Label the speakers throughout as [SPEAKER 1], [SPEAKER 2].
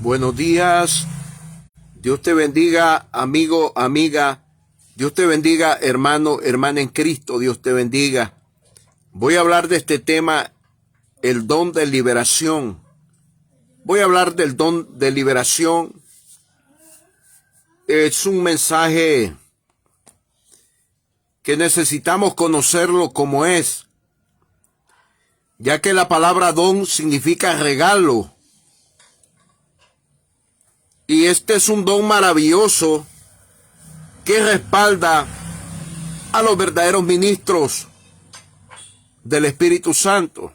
[SPEAKER 1] Buenos días. Dios te bendiga, amigo, amiga. Dios te bendiga, hermano, hermana en Cristo. Dios te bendiga. Voy a hablar de este tema, el don de liberación. Voy a hablar del don de liberación. Es un mensaje que necesitamos conocerlo como es, ya que la palabra don significa regalo. Y este es un don maravilloso que respalda a los verdaderos ministros del Espíritu Santo.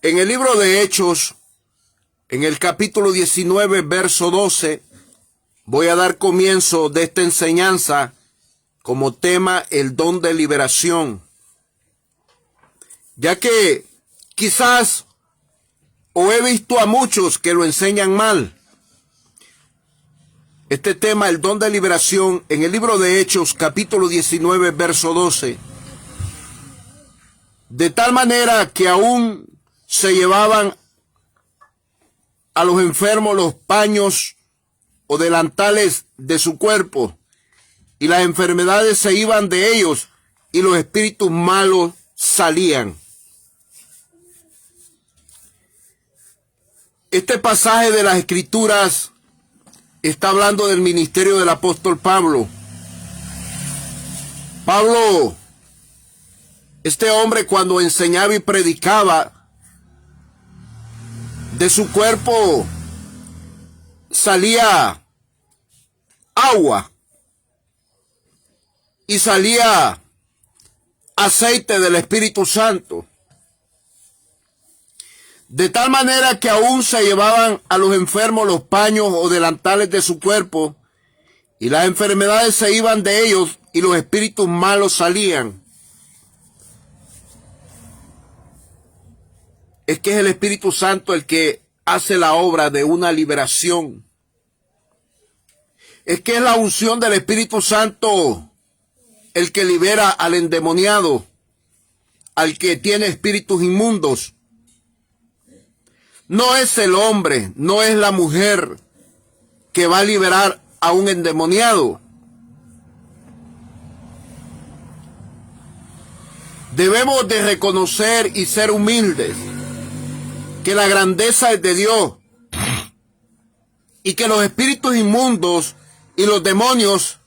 [SPEAKER 1] En el libro de Hechos, en el capítulo 19, verso 12, voy a dar comienzo de esta enseñanza como tema el don de liberación, ya que quizás he visto a muchos que lo enseñan mal. Este tema, el don de liberación, en el libro de Hechos, capítulo 19, verso 12, de tal manera que aún se llevaban a los enfermos los paños o delantales de su cuerpo, y las enfermedades se iban de ellos, y los espíritus malos salían. Este pasaje de las Escrituras está hablando del ministerio del apóstol Pablo. Pablo, este hombre, cuando enseñaba y predicaba, de su cuerpo salía agua y salía aceite del Espíritu Santo. De tal manera que aún se llevaban a los enfermos los paños o delantales de su cuerpo, y las enfermedades se iban de ellos, y los espíritus malos salían. Es que es el Espíritu Santo el que hace la obra de una liberación. Es que es la unción del Espíritu Santo el que libera al endemoniado, al que tiene espíritus inmundos. No es el hombre, no es la mujer que va a liberar a un endemoniado. Debemos de reconocer y ser humildes que la grandeza es de Dios y que los espíritus inmundos y los demonios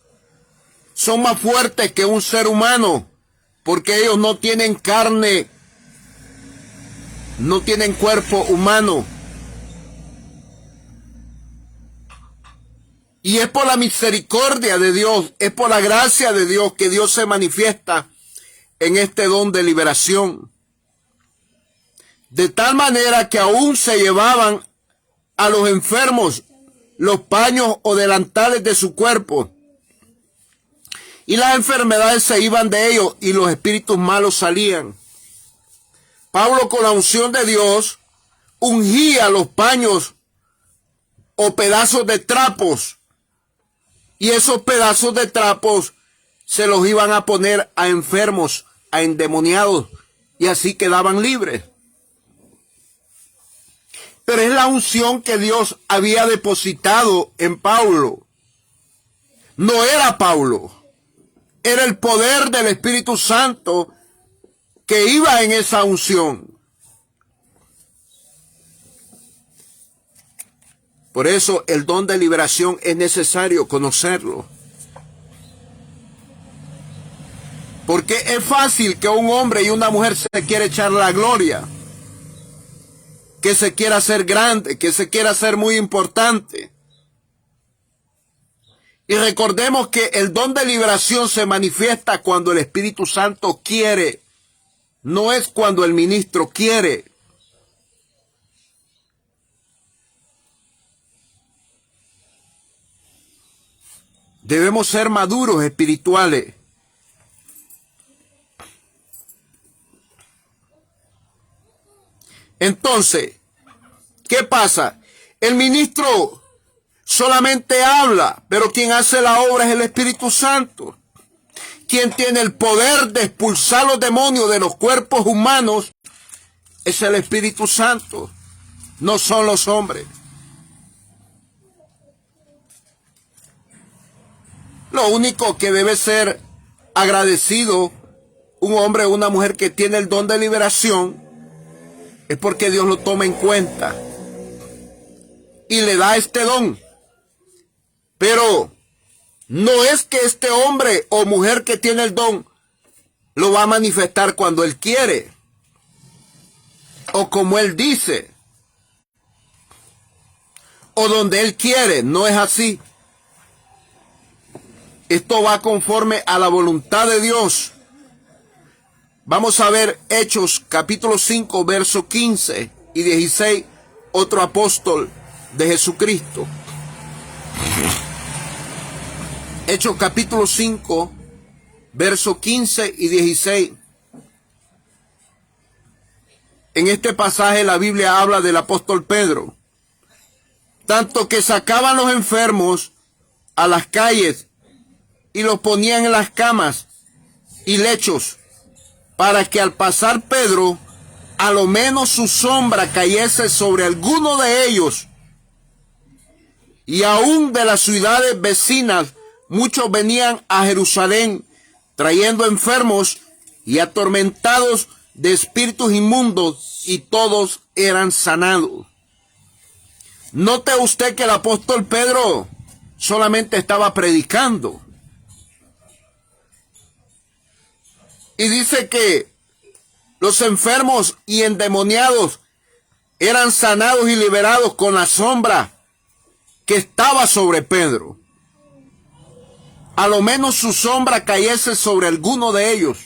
[SPEAKER 1] son más fuertes que un ser humano, porque ellos no tienen carne, no tienen cuerpo humano. Y es por la misericordia de Dios, es por la gracia de Dios que Dios se manifiesta en este don de liberación. De tal manera que aún se llevaban a los enfermos los paños o delantales de su cuerpo, y las enfermedades se iban de ellos, y los espíritus malos salían. Pablo, con la unción de Dios, ungía los paños o pedazos de trapos, y esos pedazos de trapos se los iban a poner a enfermos, a endemoniados, y así quedaban libres. Pero es la unción que Dios había depositado en Pablo. No era Pablo, era el poder del Espíritu Santo que iba en esa unción. Por eso el don de liberación es necesario conocerlo. Porque es fácil que un hombre y una mujer se quiera echar la gloria, que se quiera hacer grande, que se quiera hacer muy importante. Y recordemos que el don de liberación se manifiesta cuando el Espíritu Santo quiere. No es cuando el ministro quiere. Debemos ser maduros espirituales. Entonces, ¿qué pasa? El ministro solamente habla, pero quien hace la obra es el Espíritu Santo. Quien tiene el poder de expulsar los demonios de los cuerpos humanos es el Espíritu Santo. no son los hombres. Lo único que debe ser agradecido un hombre o una mujer que tiene el don de liberación es porque Dios lo toma en cuenta y le da este don. Pero no es que este hombre o mujer que tiene el don lo va a manifestar cuando él quiere o como él dice o donde él quiere. No es así. Esto va conforme a la voluntad de Dios. Vamos a ver Hechos capítulo 5, versos 15 y 16, otro apóstol de Jesucristo. Hechos capítulo 5, versos 15 y 16. En este pasaje la Biblia habla del apóstol Pedro. Tanto que sacaban los enfermos a las calles y los ponían en las camas y lechos, para que al pasar Pedro, a lo menos su sombra cayese sobre alguno de ellos. Y aún de las ciudades vecinas, muchos venían a Jerusalén, trayendo enfermos y atormentados de espíritus inmundos, y todos eran sanados. Note usted que el apóstol Pedro solamente estaba predicando. Y dice que los enfermos y endemoniados eran sanados y liberados con la sombra que estaba sobre Pedro. A lo menos su sombra cayese sobre alguno de ellos.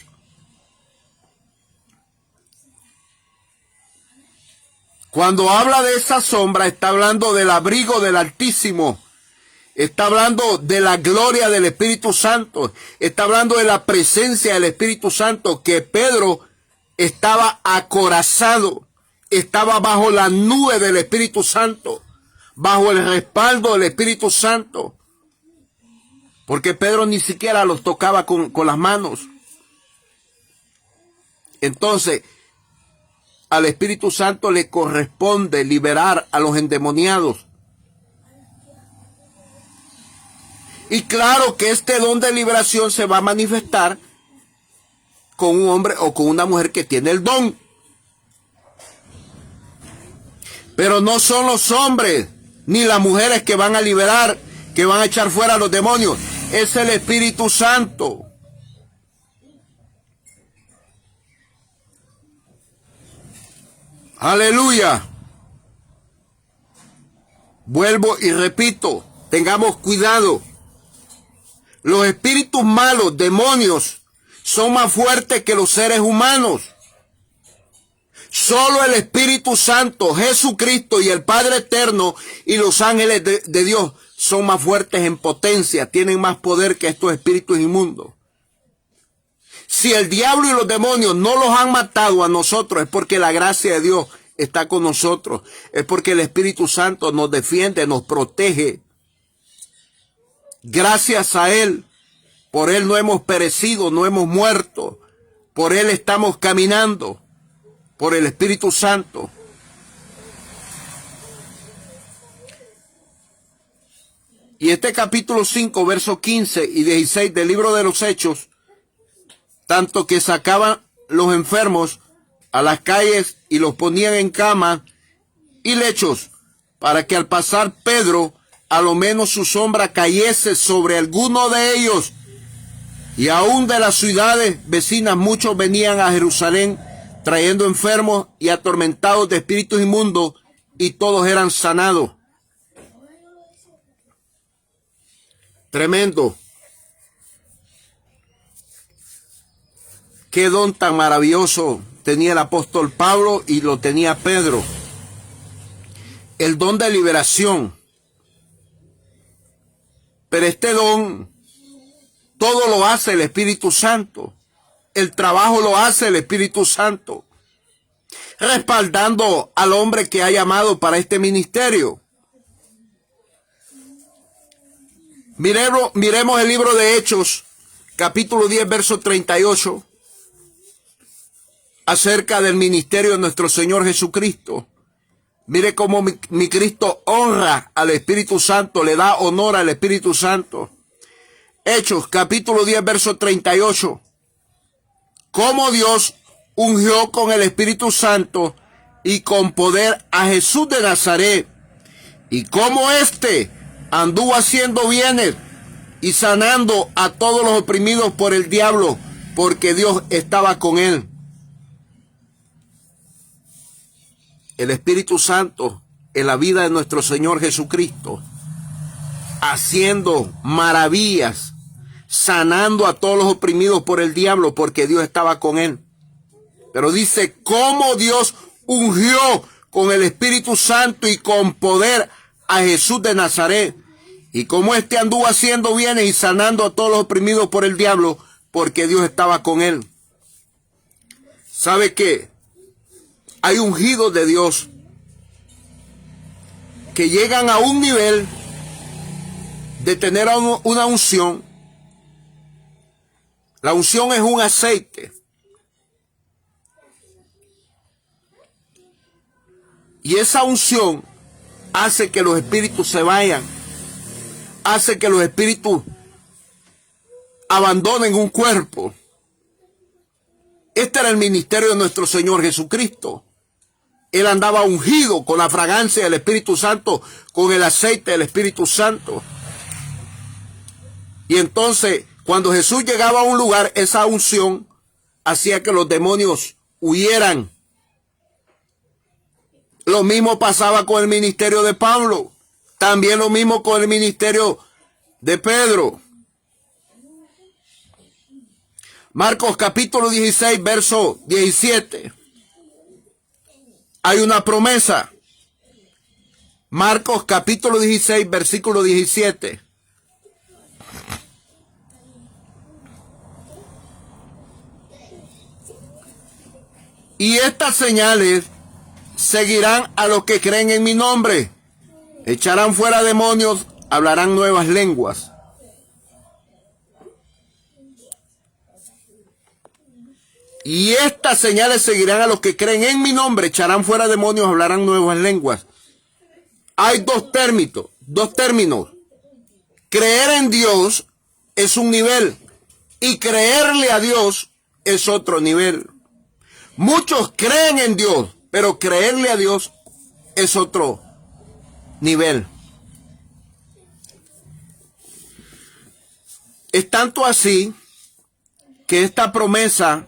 [SPEAKER 1] Cuando habla de esa sombra, está hablando del abrigo del Altísimo. Está hablando de la gloria del Espíritu Santo. Está hablando de la presencia del Espíritu Santo, que Pedro estaba acorazado. Estaba bajo la nube del Espíritu Santo, bajo el respaldo del Espíritu Santo. Porque Pedro ni siquiera los tocaba con las manos. Entonces, al Espíritu Santo le corresponde liberar a los endemoniados. Y claro que este don de liberación se va a manifestar con un hombre o con una mujer que tiene el don. Pero no son los hombres ni las mujeres que van a liberar, que van a echar fuera a los demonios. Es el Espíritu Santo. Aleluya. Vuelvo y repito, tengamos cuidado. Los espíritus malos, demonios, son más fuertes que los seres humanos. Solo el Espíritu Santo, Jesucristo y el Padre Eterno y los ángeles de Dios son más fuertes en potencia, tienen más poder que estos espíritus inmundos. Si el diablo y los demonios no los han matado a nosotros, es porque la gracia de Dios está con nosotros. Es porque el Espíritu Santo nos defiende, nos protege. Gracias a Él, por Él no hemos perecido, no hemos muerto. Por Él estamos caminando, por el Espíritu Santo. Y este capítulo 5, versos 15 y 16 del libro de los Hechos, tanto que sacaban los enfermos a las calles y los ponían en cama y lechos, para que al pasar Pedro, a lo menos su sombra cayese sobre alguno de ellos. Y aún de las ciudades vecinas muchos venían a Jerusalén, trayendo enfermos y atormentados de espíritus inmundos, y todos eran sanados. Tremendo. Qué don tan maravilloso tenía el apóstol Pablo y lo tenía Pedro. El don de liberación. Pero este don, todo lo hace el Espíritu Santo. El trabajo lo hace el Espíritu Santo, respaldando al hombre que ha llamado para este ministerio. Miremos el libro de Hechos, capítulo 10, verso 38, acerca del ministerio de nuestro Señor Jesucristo. Mire cómo mi Cristo honra al Espíritu Santo, le da honor al Espíritu Santo. Hechos, capítulo 10, verso 38. Cómo Dios ungió con el Espíritu Santo y con poder a Jesús de Nazaret, y cómo éste anduvo haciendo bienes y sanando a todos los oprimidos por el diablo, porque Dios estaba con él. El Espíritu Santo en la vida de nuestro Señor Jesucristo, haciendo maravillas, sanando a todos los oprimidos por el diablo, porque Dios estaba con él. Pero dice, cómo Dios ungió con el Espíritu Santo y con poder a Jesús de Nazaret, y cómo éste anduvo haciendo bienes y sanando a todos los oprimidos por el diablo, porque Dios estaba con él. ¿Sabe qué? Hay ungidos de Dios que llegan a un nivel de tener una unción. La unción es un aceite. Y esa unción hace que los espíritus se vayan. Hace que los espíritus abandonen un cuerpo. Este era el ministerio de nuestro Señor Jesucristo. Él andaba ungido con la fragancia del Espíritu Santo, con el aceite del Espíritu Santo. Y entonces, cuando Jesús llegaba a un lugar, esa unción hacía que los demonios huyeran. Lo mismo pasaba con el ministerio de Pablo. También lo mismo con el ministerio de Pedro. Marcos capítulo 16, verso 17. Hay una promesa. Marcos capítulo 16, versículo 17. Y estas señales seguirán a los que creen en mi nombre. Echarán fuera demonios, hablarán nuevas lenguas. Y estas señales seguirán a los que creen en mi nombre, echarán fuera demonios, hablarán nuevas lenguas. Hay dos términos. Creer en Dios es un nivel y creerle a Dios es otro nivel. Muchos creen en Dios, pero creerle a Dios es otro nivel. Es tanto así que esta promesa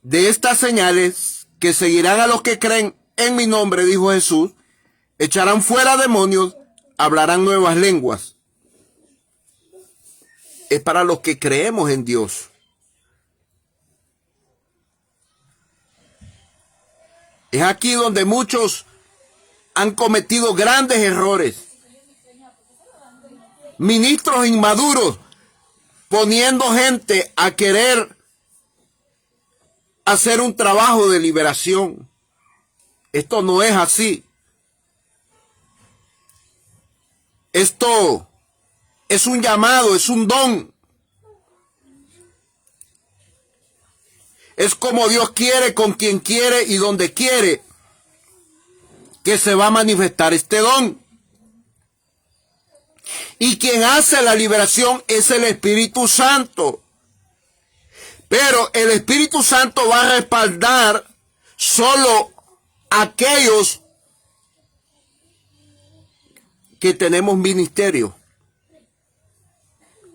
[SPEAKER 1] de estas señales que seguirán a los que creen en mi nombre, dijo Jesús, echarán fuera demonios, hablarán nuevas lenguas. Es para los que creemos en Dios. Es aquí donde muchos han cometido grandes errores. Ministros inmaduros poniendo gente a querer hacer un trabajo de liberación. Esto no es así. Esto es un llamado, es un don. Es como Dios quiere, con quien quiere y donde quiere que se va a manifestar este don. Y quien hace la liberación es el Espíritu Santo. Pero el Espíritu Santo va a respaldar solo a aquellos que tenemos ministerio.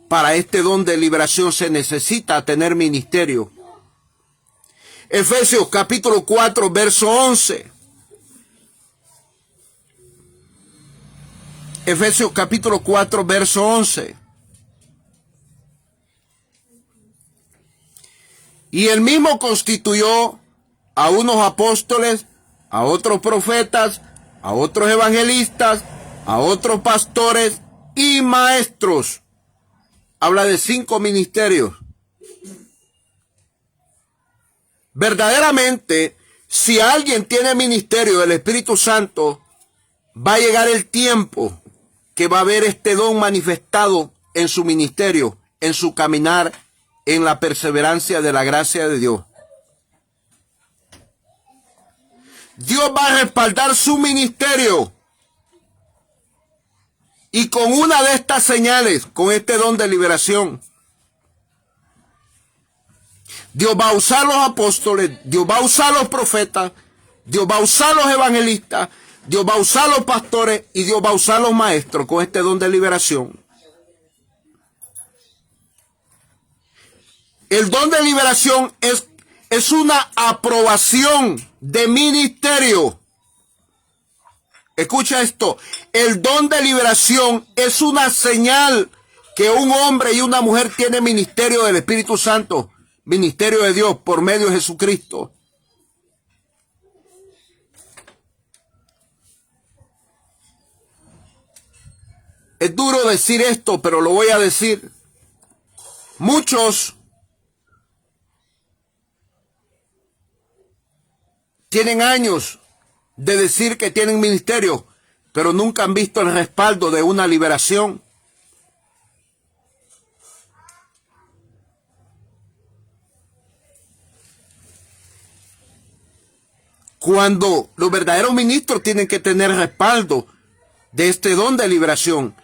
[SPEAKER 1] Para este don de liberación se necesita tener ministerio. Efesios capítulo 4, verso 11. Efesios capítulo 4, verso 11. Y él mismo constituyó a unos apóstoles, a otros profetas, a otros evangelistas, a otros pastores y maestros. Habla de 5 ministerios. Verdaderamente, si alguien tiene ministerio del Espíritu Santo, va a llegar el tiempo que va a haber este don manifestado en su ministerio, en su caminar, en la perseverancia de la gracia de Dios. Dios va a respaldar su ministerio. Y con una de estas señales, con este don de liberación, Dios va a usar los apóstoles, Dios va a usar los profetas, Dios va a usar los evangelistas, Dios va a usar los pastores y Dios va a usar los maestros con este don de liberación. El don de liberación es una aprobación de ministerio. Escucha esto. El don de liberación es una señal que un hombre y una mujer tienen ministerio del Espíritu Santo, ministerio de Dios por medio de Jesucristo. Es duro decir esto, pero lo voy a decir. Muchos tienen años de decir que tienen ministerio, pero nunca han visto el respaldo de una liberación. Cuando los verdaderos ministros tienen que tener respaldo de este don de liberación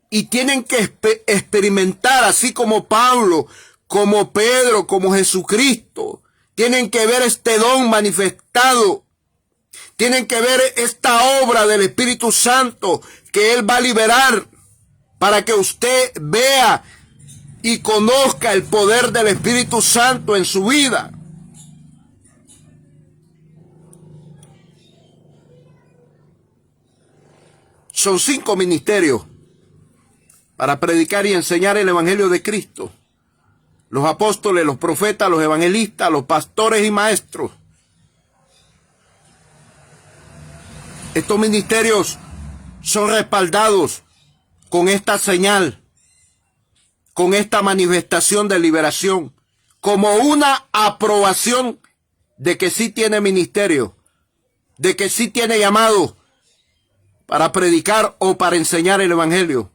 [SPEAKER 1] y tienen que experimentar, así como Pablo, como Pedro, como Jesucristo, tienen que ver este don manifestado. Tienen que ver esta obra del Espíritu Santo que Él va a liberar para que usted vea y conozca el poder del Espíritu Santo en su vida. Son 5 ministerios para predicar y enseñar el Evangelio de Cristo. Los apóstoles, los profetas, los evangelistas, los pastores y maestros. Estos ministerios son respaldados con esta señal, con esta manifestación de liberación, como una aprobación de que sí tiene ministerio, de que sí tiene llamado para predicar o para enseñar el Evangelio.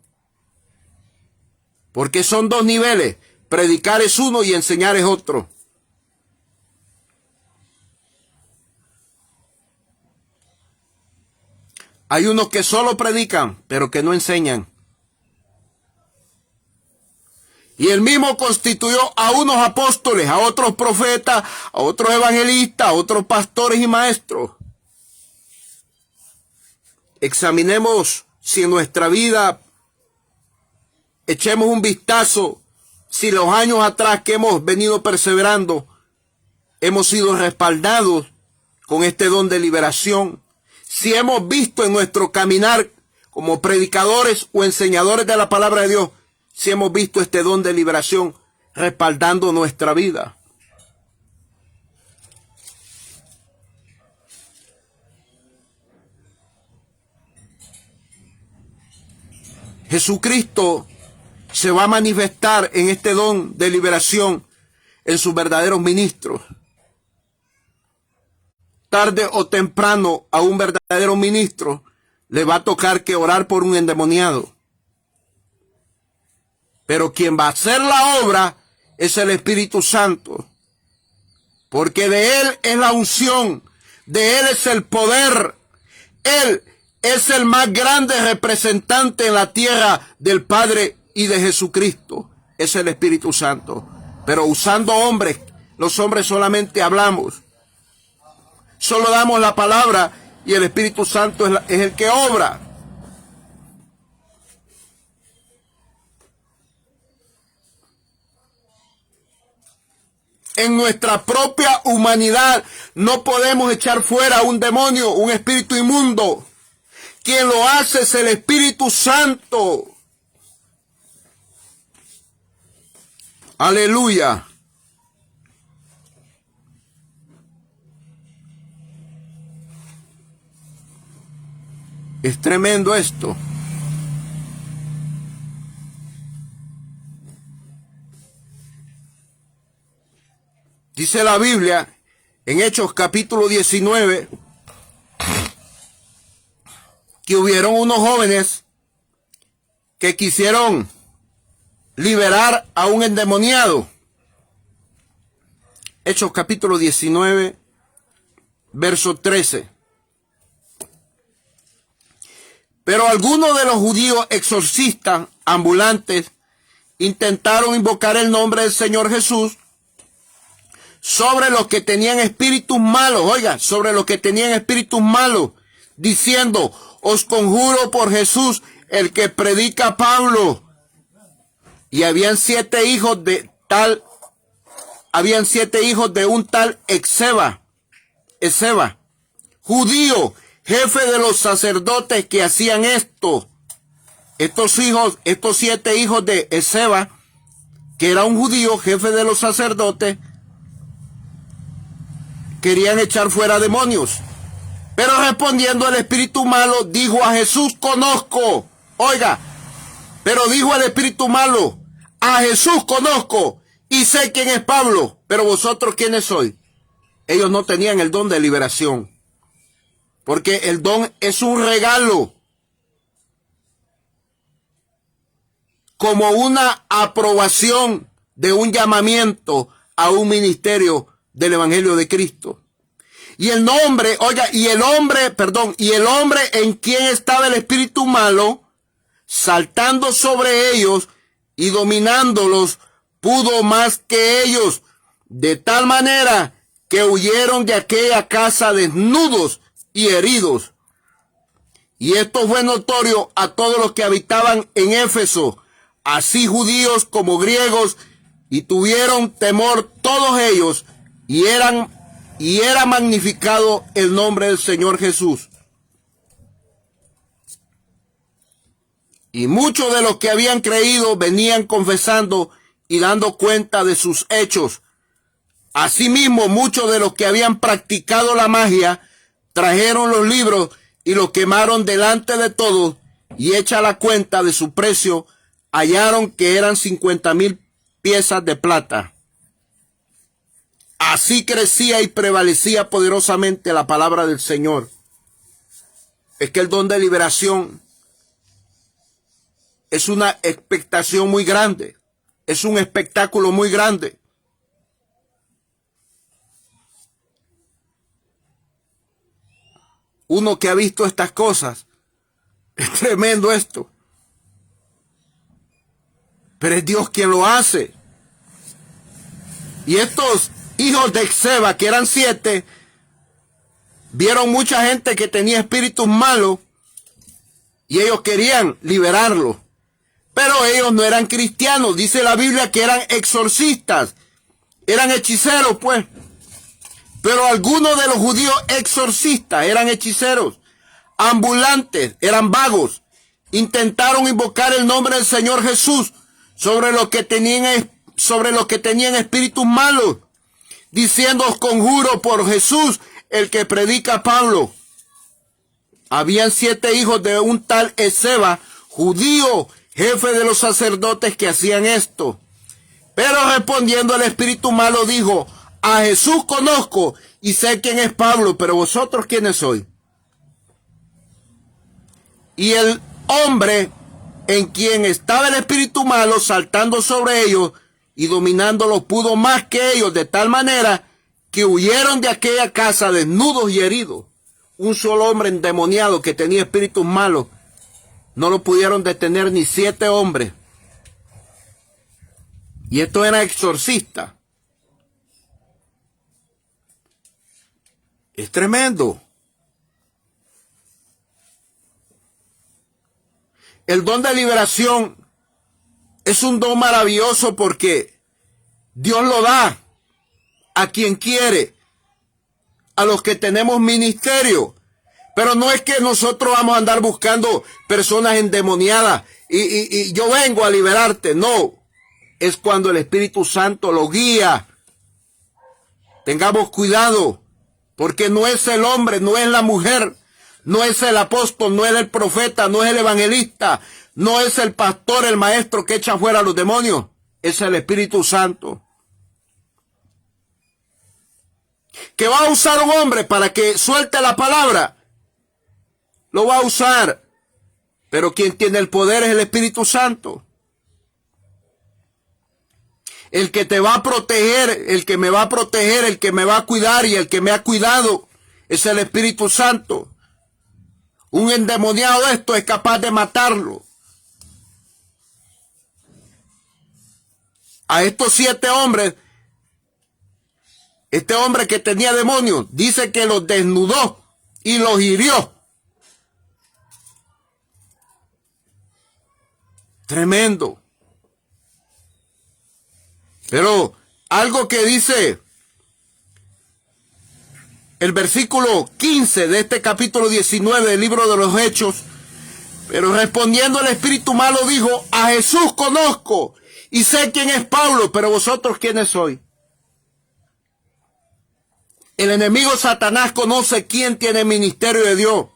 [SPEAKER 1] Porque son 2 niveles, predicar es uno y enseñar es otro. Hay unos que solo predican, pero que no enseñan. Y él mismo constituyó a unos apóstoles, a otros profetas, a otros evangelistas, a otros pastores y maestros. Examinemos si en nuestra vida, echemos un vistazo, si los años atrás que hemos venido perseverando, hemos sido respaldados con este don de liberación. Si hemos visto en nuestro caminar como predicadores o enseñadores de la palabra de Dios, si hemos visto este don de liberación respaldando nuestra vida. Jesucristo se va a manifestar en este don de liberación en sus verdaderos ministros. Tarde o temprano a un verdadero ministro le va a tocar que orar por un endemoniado. Pero quien va a hacer la obra es el Espíritu Santo. Porque de Él es la unción, de Él es el poder. Él es el más grande representante en la tierra del Padre y de Jesucristo. Es el Espíritu Santo. Pero usando hombres, los hombres solamente hablamos. Solo damos la palabra y el Espíritu Santo es el que obra. En nuestra propia humanidad no podemos echar fuera un demonio, un espíritu inmundo. Quien lo hace es el Espíritu Santo. Aleluya. Es tremendo esto. Dice la Biblia en Hechos capítulo 19 que hubieron unos jóvenes que quisieron liberar a un endemoniado. Hechos capítulo 19, verso 13. Pero algunos de los judíos exorcistas ambulantes intentaron invocar el nombre del Señor Jesús sobre los que tenían espíritus malos, oiga, sobre los que tenían espíritus malos, diciendo: os conjuro por Jesús, el que predica Pablo. Y habían 7 hijos de un tal Esceva, judío, jefe de los sacerdotes, que hacían esto. Estos 7 hijos de Esceva, que era un judío, jefe de los sacerdotes, querían echar fuera demonios. Pero respondiendo el espíritu malo, dijo a Jesús: conozco. Oiga, pero dijo el espíritu malo: a Jesús conozco y sé quién es Pablo, pero vosotros ¿quiénes sois? Ellos no tenían el don de liberación, porque el don es un regalo, como una aprobación de un llamamiento a un ministerio del Evangelio de Cristo. Y el hombre en quien estaba el espíritu malo, saltando sobre ellos y dominándolos, pudo más que ellos, de tal manera que huyeron de aquella casa desnudos y heridos. Y esto fue notorio a todos los que habitaban en Éfeso, así judíos como griegos, y tuvieron temor todos ellos, y era magnificado el nombre del Señor Jesús. Y muchos de los que habían creído venían confesando y dando cuenta de sus hechos. Asimismo, muchos de los que habían practicado la magia trajeron los libros y los quemaron delante de todos, y hecha la cuenta de su precio, hallaron que eran 50,000 piezas de plata. Así crecía y prevalecía poderosamente la palabra del Señor. Es que el don de liberación es una expectación muy grande, es un espectáculo muy grande. Uno que ha visto estas cosas, es tremendo esto. Pero es Dios quien lo hace. Y estos hijos de Esceva, que eran 7, vieron mucha gente que tenía espíritus malos y ellos querían liberarlos. Pero ellos no eran cristianos. Dice la Biblia que eran exorcistas, eran hechiceros, pues. Pero algunos de los judíos exorcistas eran hechiceros, ambulantes, eran vagos. Intentaron invocar el nombre del Señor Jesús sobre los que tenían espíritus malos, diciendo: os conjuro por Jesús, el que predica Pablo. Habían 7 hijos de un tal Esceva, judío, jefe de los sacerdotes, que hacían esto. Pero respondiendo el espíritu malo, dijo: a Jesús conozco y sé quién es Pablo, pero vosotros ¿quiénes sois? Y el hombre en quien estaba el espíritu malo, saltando sobre ellos y dominándolos, pudo más que ellos, de tal manera que huyeron de aquella casa desnudos y heridos. Un solo hombre endemoniado que tenía espíritus malos, no lo pudieron detener ni 7 hombres. Y esto era exorcista. Es tremendo. El don de liberación es un don maravilloso porque Dios lo da a quien quiere, a los que tenemos ministerio. Pero no es que nosotros vamos a andar buscando personas endemoniadas y yo vengo a liberarte. No, es cuando el Espíritu Santo lo guía. Tengamos cuidado, porque no es el hombre, no es la mujer, no es el apóstol, no es el profeta, no es el evangelista, no es el pastor, el maestro que echa fuera a los demonios. Es el Espíritu Santo, que va a usar un hombre para que suelte la palabra. Lo va a usar, pero quien tiene el poder es el Espíritu Santo. El que te va a proteger, el que me va a proteger, el que me va a cuidar y el que me ha cuidado Es el Espíritu Santo. Un endemoniado de esto es capaz de matarlo. A estos 7 hombres, este hombre que tenía demonios, dice que los desnudó y los hirió. Tremendo. Pero algo que dice el versículo 15 de este capítulo 19 del libro de los Hechos: pero respondiendo el espíritu malo dijo: a Jesús conozco y sé quién es Pablo, pero vosotros ¿quiénes sois? El enemigo Satanás conoce quién tiene ministerio de Dios.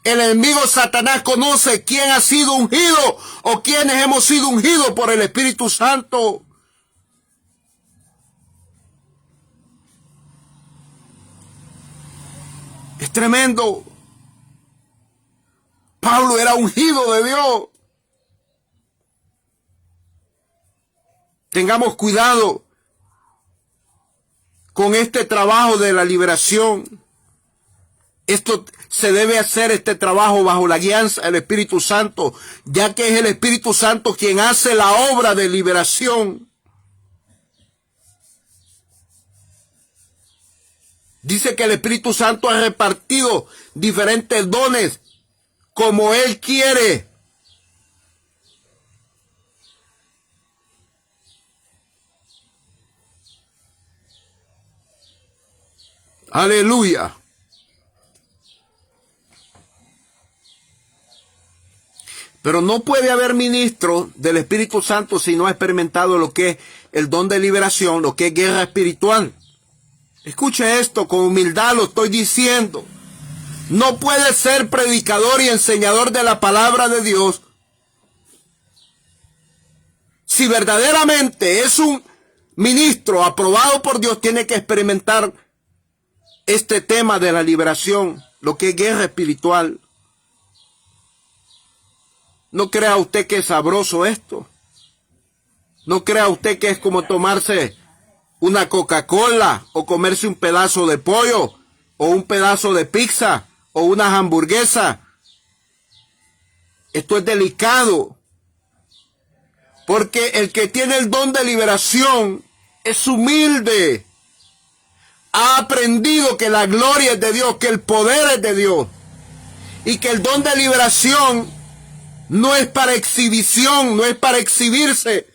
[SPEAKER 1] El enemigo Satanás conoce quién ha sido ungido o quiénes hemos sido ungidos por el Espíritu Santo. Es tremendo. Pablo era ungido de Dios. Tengamos cuidado con este trabajo de la liberación. Esto se debe hacer, este trabajo, bajo la guianza del Espíritu Santo, ya que es el Espíritu Santo quien hace la obra de liberación. Dice que el Espíritu Santo ha repartido diferentes dones como Él quiere. Aleluya. Pero no puede haber ministro del Espíritu Santo si no ha experimentado lo que es el don de liberación, lo que es guerra espiritual. Escuche esto, con humildad lo estoy diciendo. No puede ser predicador y enseñador de la palabra de Dios si verdaderamente es un ministro aprobado por Dios. Tiene que experimentar este tema de la liberación, lo que es guerra espiritual. No crea usted que es sabroso esto. No crea usted que es como tomarse una Coca-Cola o comerse un pedazo de pollo o un pedazo de pizza o unas hamburguesas. Esto es delicado, porque el que tiene el don de liberación es humilde. Ha aprendido que la gloria es de Dios, que el poder es de Dios y que el don de liberación no es para exhibición, no es para exhibirse.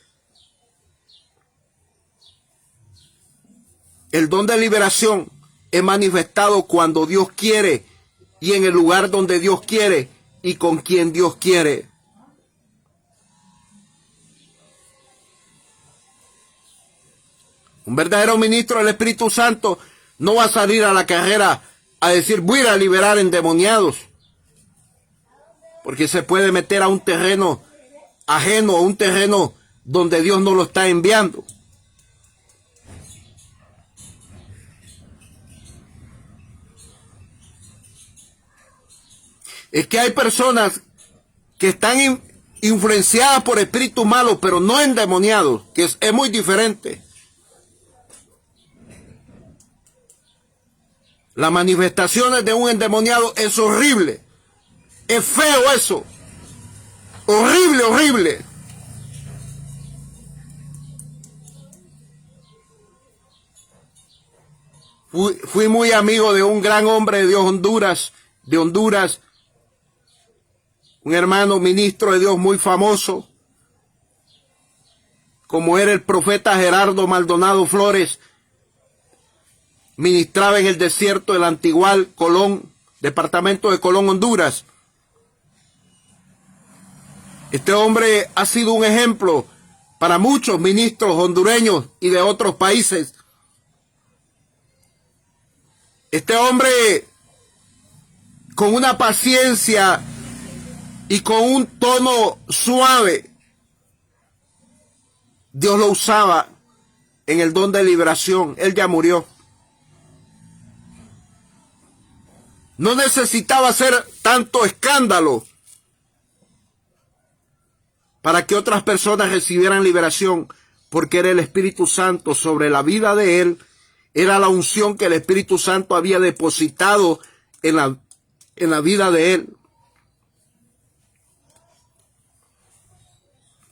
[SPEAKER 1] El don de liberación es manifestado cuando Dios quiere y en el lugar donde Dios quiere y con quien Dios quiere. Un verdadero ministro del Espíritu Santo no va a salir a la carrera a decir: voy a ir a liberar endemoniados, porque se puede meter a un terreno ajeno, a un terreno donde Dios no lo está enviando. Es que hay personas que están influenciadas por espíritus malos, pero no endemoniados, que es muy diferente. Las manifestaciones de un endemoniado es horrible. Es feo eso. Horrible, horrible. Fui muy amigo de un gran hombre de Dios de Honduras, un hermano ministro de Dios muy famoso, como era el profeta Gerardo Maldonado Flores. Ministraba en el desierto del Antigual, Colón, departamento de Colón, Honduras. Este hombre ha sido un ejemplo para muchos ministros hondureños y de otros países. Este hombre, con una paciencia y con un tono suave, Dios lo usaba en el don de liberación. Él ya murió. No necesitaba hacer tanto escándalo para que otras personas recibieran liberación, porque era el Espíritu Santo sobre la vida de él Era la unción que el Espíritu Santo había depositado en la vida de él.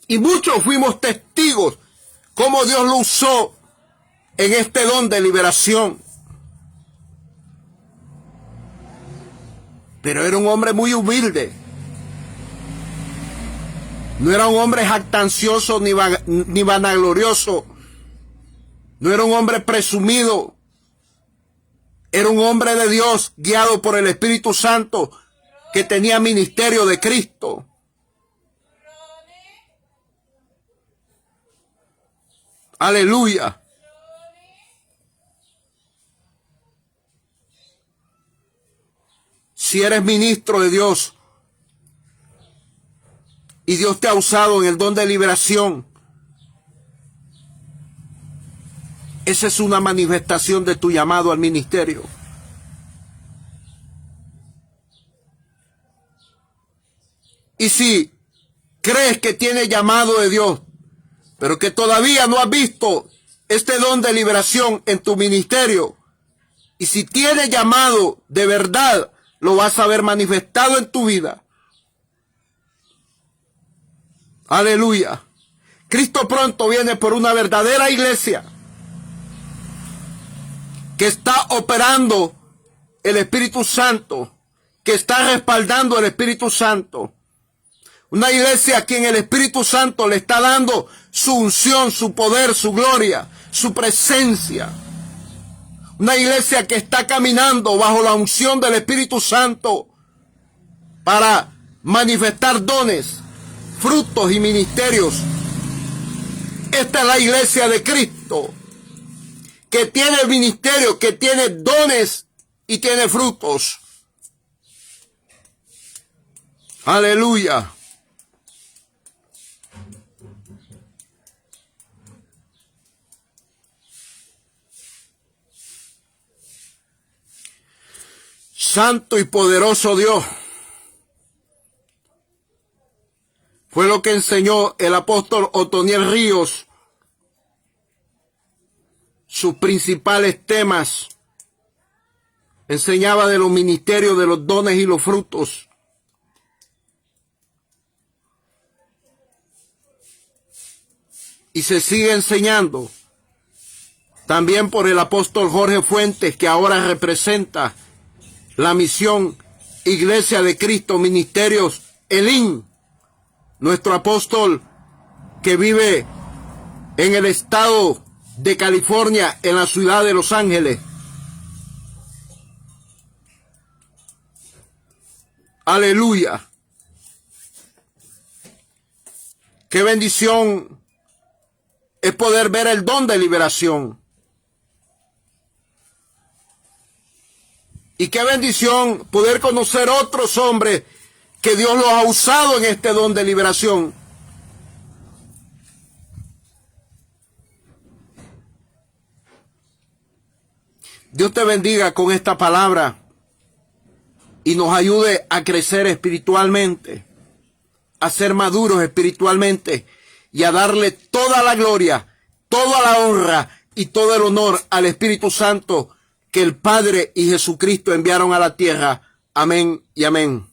[SPEAKER 1] Y muchos fuimos testigos cómo Dios lo usó en este don de liberación. Pero era un hombre muy humilde. No era un hombre jactancioso ni vanaglorioso. No era un hombre presumido. Era un hombre de Dios guiado por el Espíritu Santo que tenía ministerio de Cristo. Aleluya. Si eres ministro de Dios y Dios te ha usado en el don de liberación, esa es una manifestación de tu llamado al ministerio. Y si crees que tienes llamado de Dios, pero que todavía no has visto este don de liberación en tu ministerio, y si tienes llamado de verdad, lo vas a ver manifestado en tu vida. Aleluya. Cristo pronto viene por una verdadera iglesia que está operando el Espíritu Santo, que está respaldando el Espíritu Santo. Una iglesia a quien el Espíritu Santo le está dando su unción, su poder, su gloria, su presencia. Una iglesia que está caminando bajo la unción del Espíritu Santo para manifestar dones, frutos y ministerios. Esta es la iglesia de Cristo, que tiene ministerio, que tiene dones y tiene frutos. Aleluya. Santo y poderoso Dios. Fue lo que enseñó el apóstol Otoniel Ríos. Sus principales temas. Enseñaba de los ministerios, de los dones y los frutos. Y se sigue enseñando también por el apóstol Jorge Fuentes, que ahora representa la misión Iglesia de Cristo, Ministerios Elim, nuestro apóstol que vive en el estado de California, en la ciudad de Los Ángeles. Aleluya. Qué bendición es poder ver el don de liberación. Y qué bendición poder conocer otros hombres que Dios los ha usado en este don de liberación. Dios te bendiga con esta palabra y nos ayude a crecer espiritualmente, a ser maduros espiritualmente y a darle toda la gloria, toda la honra y todo el honor al Espíritu Santo que el Padre y Jesucristo enviaron a la tierra. Amén y amén.